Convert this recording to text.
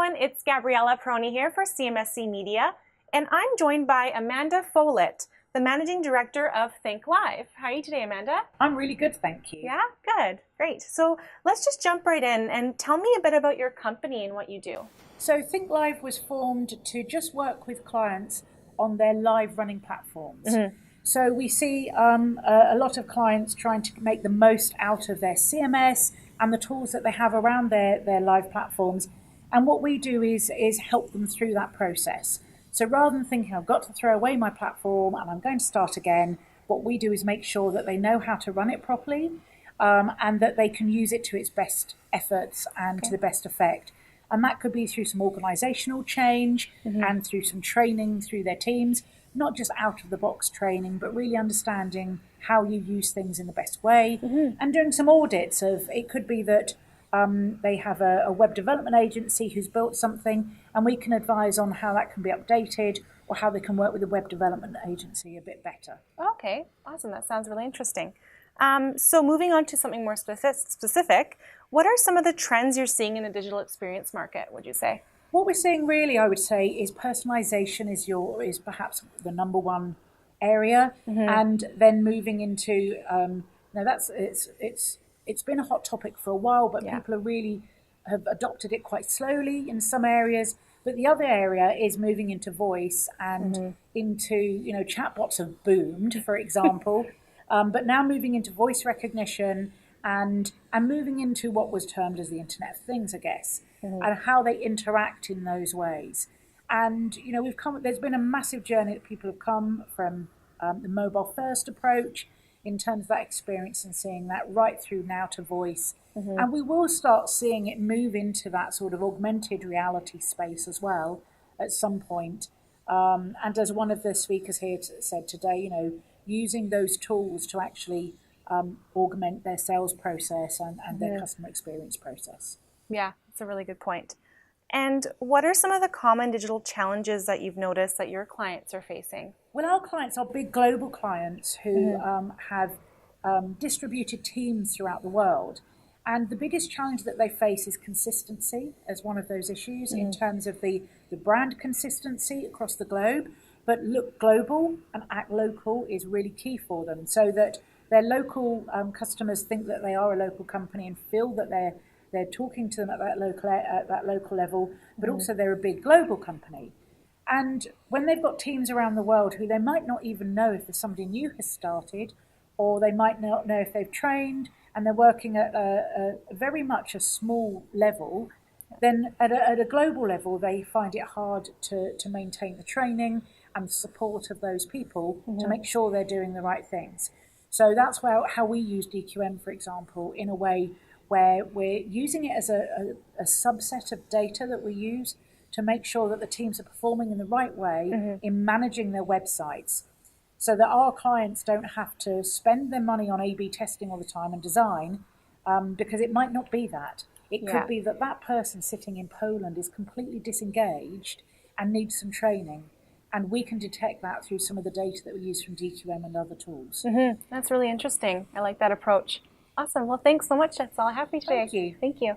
everyone, it's Gabriella Peroni here for CMSC Media, and I'm joined by Amanda Follit, the Managing Director of Think Live. How are you today, Amanda? I'm really good, thank you. Yeah, good, great. So let's just jump right in and tell me a bit about your company and what you do. So Think Live was formed to just work with clients on their live running platforms. So we see a lot of clients trying to make the most out of their CMS and the tools that they have around their live platforms. And what we do is help them through that process. So rather than thinking, I've got to throw away my platform and I'm going to start again, what we do is make sure that they know how to run it properly and that they can use it to its best efforts and to the best effect. And that could be through some organisational change and through some training through their teams, not just out-of-the-box training, but really understanding how you use things in the best way and doing some audits of, it could be that they have a web development agency who's built something and we can advise on how that can be updated or how they can work with the web development agency a bit better. Okay, awesome. That sounds really interesting. So moving on to something more specific, what are some of the trends you're seeing in the digital experience market, would you say? What we're seeing really, I would say, is personalization is perhaps the number one area, and then moving into it's been a hot topic for a while, but people are really have adopted it quite slowly in some areas. But the other area is moving into voice and into, chatbots have boomed, for example, but now moving into voice recognition and moving into what was termed as the Internet of Things, I guess, and how they interact in those ways. And, there's been a massive journey that people have come from the mobile first approach in terms of that experience and seeing that right through now to voice. And we will start seeing it move into that sort of augmented reality space as well at some point. And as one of the speakers here said today, using those tools to actually augment their sales process and their customer experience process. Yeah, that's a really good point. And what are some of the common digital challenges that you've noticed that your clients are facing? Well, our clients are big global clients who have distributed teams throughout the world. And the biggest challenge that they face is consistency as one of those issues in terms of the brand consistency across the globe. But look global and act local is really key for them, so that their local customers think that they are a local company and feel that they're talking to them at that local level, but also they're a big global company. And when they've got teams around the world who they might not even know if there's somebody new has started, or they might not know if they've trained, and they're working at a very much a small level, then at a global level, they find it hard to maintain the training and the support of those people to make sure they're doing the right things. So that's how we use DQM, for example, in a way where we're using it as a subset of data that we use to make sure that the teams are performing in the right way in managing their websites, so that our clients don't have to spend their money on A/B testing all the time and design, because it might not be that. It could be that person sitting in Poland is completely disengaged and needs some training. And we can detect that through some of the data that we use from DQM and other tools. That's really interesting. I like that approach. Awesome. Well, thanks so much. That's all I have for you today. Thank you. Thank you.